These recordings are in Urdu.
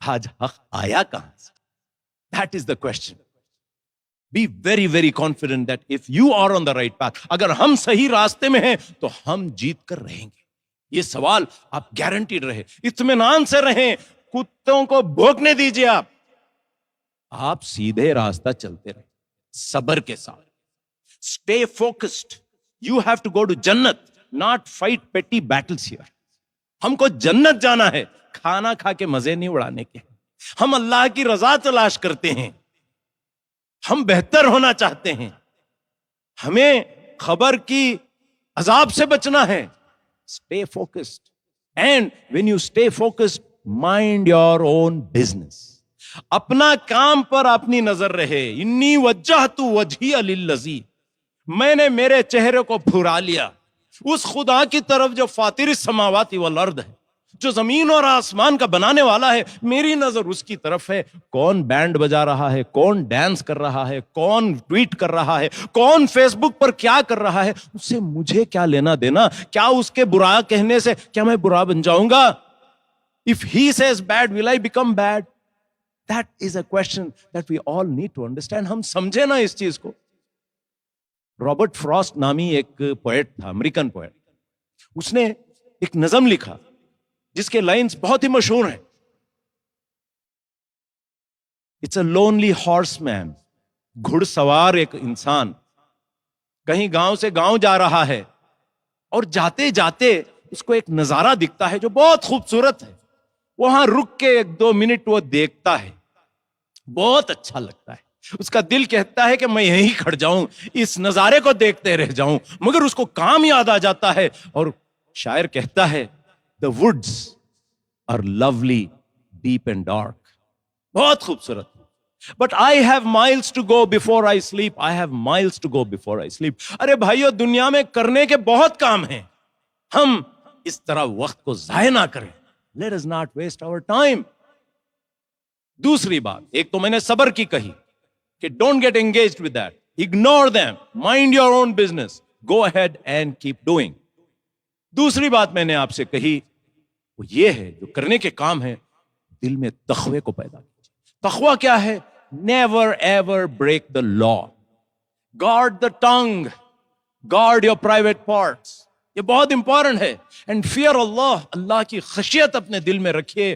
آج حق آیا کہاں سے؟ That is the question. Be very, very confident that if you are on the right path, اگر ہم صحیح راستے میں ہیں تو ہم جیت کر رہیں گے. یہ سوال آپ گارنٹیڈ رہے, اطمینان سے رہیں, کتوں کو بھوکنے دیجیے, آپ سیدھے راستہ چلتے رہیں صبر کے ساتھ. Stay focused. You have to go to Jannat, not fight petty battles here. ہم کو جنت جانا ہے, کھانا کھا کے مزے نہیں اڑانے کے. ہم اللہ کی رضا تلاش کرتے ہیں, ہم بہتر ہونا چاہتے ہیں, ہمیں خبر کی عذاب سے بچنا ہے. Stay focused. And when you stay focused, mind your own business. اپنا کام پر اپنی نظر رہے. انی وجہت وجہی للذی, میں نے میرے چہرے کو پھرا لیا اس خدا کی طرف جو فاطر السماوات والارض ہے, جو زمین اور آسمان کا بنانے والا ہے. میری نظر اس کی طرف ہے. کون بینڈ بجا رہا ہے, کون ڈانس کر رہا ہے, کون ٹویٹ کر رہا ہے, کون فیس بک پر کیا کر رہا ہے, اس سے مجھے کیا لینا دینا؟ کیا اس کے برا کہنے سے کیا میں برا بن جاؤں گا؟ If he says bad, will I become bad? That is a question that we all need to understand. ہم سمجھے نا اس چیز کو. رابرٹ فراسٹ نامی ایک پوئٹ تھا, امریکن پوئٹ. اس نے ایک نظم لکھا جس کے لائنز بہت ہی مشہور ہیں. اٹس اے لونلی ہارس مین, گھڑ سوار ایک انسان کہیں گاؤں سے گاؤں جا رہا ہے, اور جاتے جاتے اس کو ایک نظارہ دکھتا ہے جو بہت خوبصورت ہے. وہاں رک کے 1-2 منٹ وہ دیکھتا ہے, بہت اچھا لگتا ہے. اس کا دل کہتا ہے کہ میں یہیں کھڑ جاؤں, اس نظارے کو دیکھتے رہ جاؤں, مگر اس کو کام یاد آ جاتا ہے. اور شاعر کہتا ہے, The woods are lovely, deep and dark. بہت خوبصورت. But I have miles to go before I sleep. I have miles to go before I sleep. ارے بھائیو, دنیا میں کرنے کے بہت کام ہیں, ہم اس طرح وقت کو ضائع نہ کریں. Let us not waste our time. دوسری بات, ایک تو میں نے صبر کی کہی کہ don't get engaged with that. Ignore them. Mind your own business. Go ahead and keep doing. دوسری بات میں نے آپ سے کہی وہ یہ ہے, جو کرنے کے کام ہے دل میں تقوی کو پیدا کیجیے. تقوی کیا ہے؟ Never ever break the law. Guard the tongue. Guard your private parts. یہ بہت امپورٹنٹ ہے. And fear Allah. اللہ کی خشیت اپنے دل میں رکھیے.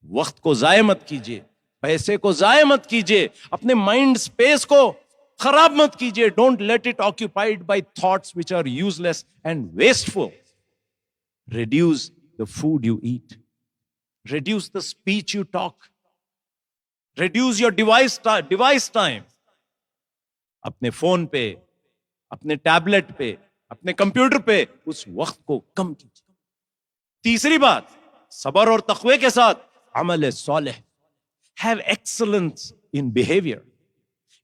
وقت کو ضائع مت کیجیے, پیسے کو ضائع مت کیجیے, اپنے مائنڈ اسپیس کو خراب مت کیجیے. Don't let it occupied by thoughts which are useless and wasteful. Reduce the food you eat. Reduce the speech you talk. Reduce your device time. اپنے فون پہ, اپنے ٹیبلٹ پہ, اپنے کمپیوٹر پہ اس وقت کو کم کیجیے. تیسری بات, صبر اور تقوی کے ساتھ عمل صالح. Have excellence in behavior,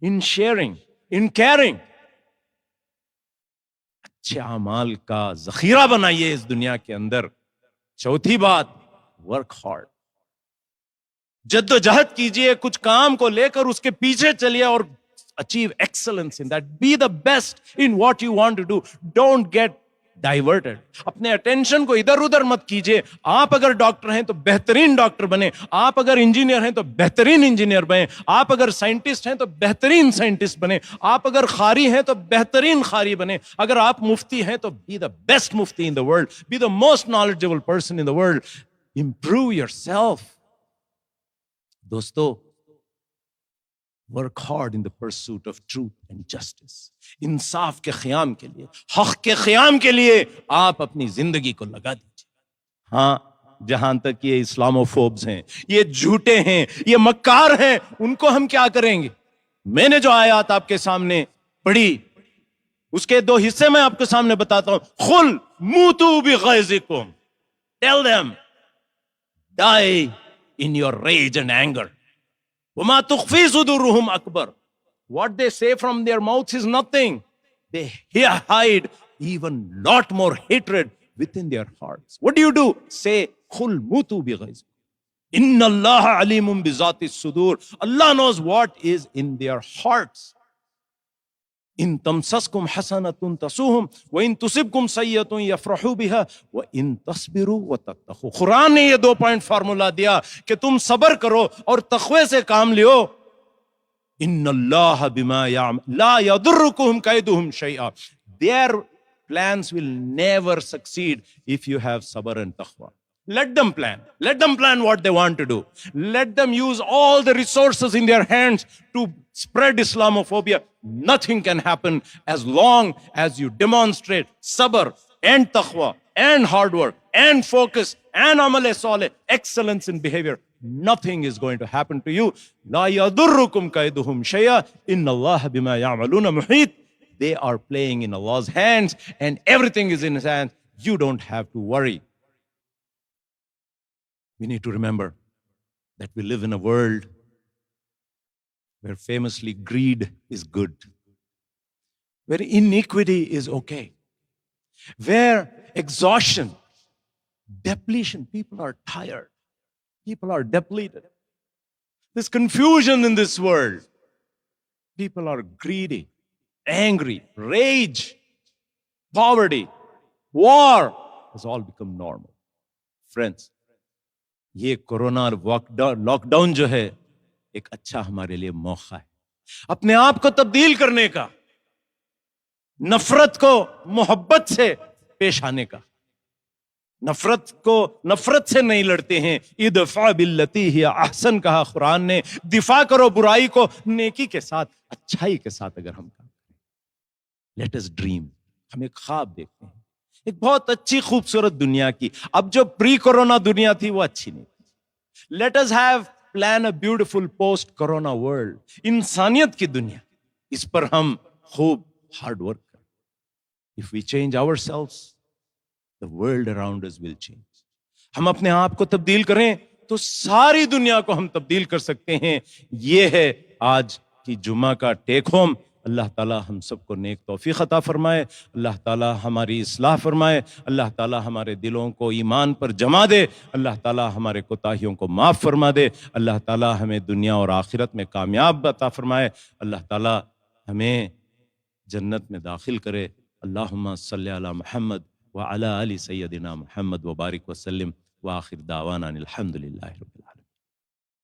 in sharing, in caring. اچھے اعمال کا ذخیرہ بنائیے اس دنیا کے اندر. چوتھی بات, work hard. جد و جہد کیجئے, کچھ کام کو لے کر اس کے پیچھے چلیے اور achieve excellence in that. Be the best in what you want to do. Don't get diverted. اپنے اٹینشن کو ادھر ادھر مت کیجئے. آپ اگر ڈاکٹر ہیں تو بہترین ڈاکٹر بنے, آپ اگر انجینئر ہیں تو بہترین انجینئر بنے, آپ اگر سائنٹسٹ ہیں تو بہترین سائنٹسٹ بنے, آپ اگر قاری ہیں تو بہترین قاری بنے, اگر آپ مفتی ہیں تو be the best mufti in the world, be the most knowledgeable person in the world. Improve yourself. دوستو, work hard in the pursuit of truth and justice. انصاف کے قیام کے لیے, حق کے قیام کے لیے آپ اپنی زندگی کو لگا دیجیے. ہاں, جہاں تک یہ اسلاموفوبز ہیں, یہ جھوٹے ہیں, یہ مکار ہیں, ان کو ہم کیا کریں گے؟ میں نے جو آیات آپ کے سامنے پڑھی اس کے 2 حصے میں آپ کے سامنے بتاتا ہوں. قل موتوا بغیظکم. Tell them, die in your rage and anger. وَمَا تُخْفِي صُدُورُهُمْ أَكْبَرُ. What they say from their mouths is nothing. They hide even lot more hatred within their hearts. What do? Say, قُلْ مُوتُوا بِغَيْظِكُمْ. إِنَّ اللَّهَ عَلِيمٌ بِذَاتِ الصُّدُورِ. Allah knows what is in their hearts. ان تمسسکم حسنۃ تسوہم وان تصبکم سیئۃ یفرحوا بها وان تصبروا وتتقوا. قرآن نے یہ 2 پوائنٹ فارمولا دیا کہ تم صبر کرو اور تقوی سے کام لیو. ان اللہ بما یعمل لا یضرکم کیدہم شیئا. Their plans will never succeed if you have sabr and taqwa. Let them plan. Let them plan what they want to do. Let them use all the resources in their hands to spread Islamophobia. Nothing can happen as long as you demonstrate sabr and taqwa and hard work and focus and amal saleh, excellence in behavior. Nothing is going to happen to you. La yadurrukum kaiduhum shay'a. Inna Allah bima ya'maluna muhit. They are playing in Allah's hands and everything is in His hands. You don't have to worry. We need to remember that we live in a world where famously greed is good, where iniquity is okay, where exhaustion, depletion, people are tired, people are depleted. There's confusion in this world. People are greedy, angry, rage, poverty, war has all become normal. Friends, یہ کورونا لاک ڈاؤن جو ہے ایک اچھا ہمارے لیے موقع ہے اپنے آپ کو تبدیل کرنے کا, نفرت کو محبت سے پیش آنے کا. نفرت سے نہیں لڑتے ہیں. ادفع باللتی ہی احسن کہا قرآن نے. دفاع کرو برائی کو نیکی کے ساتھ, اچھائی کے ساتھ. اگر ہم کام کریں, لیٹ اس ڈریم. ہم ایک خواب دیکھتے ہیں ایک بہت اچھی خوبصورت دنیا کی. اب جو پری کورونا دنیا تھی وہ اچھی نہیں تھی. Let us have plan a beautiful post corona world. انسانیت کی دنیا, اس پر ہم خوب ہارڈ ورک کریں. If we change ourselves, the world around us will change. ہم اپنے آپ کو تبدیل کریں تو ساری دنیا کو ہم تبدیل کر سکتے ہیں. یہ ہے آج کی جمعہ کا ٹیک ہوم. اللہ تعالیٰ ہم سب کو نیک توفیق عطا فرمائے. اللہ تعالیٰ ہماری اصلاح فرمائے. اللہ تعالیٰ ہمارے دلوں کو ایمان پر جما دے. اللہ تعالیٰ ہمارے کوتاہیوں کو معاف فرما دے. اللہ تعالیٰ ہمیں دنیا اور آخرت میں کامیاب عطا فرمائے. اللہ تعالیٰ ہمیں جنت میں داخل کرے. اللہم صلی علی محمد وعلی آل سیدنا محمد وبارک وسلم. وآخر دعوانا الحمد للہ رب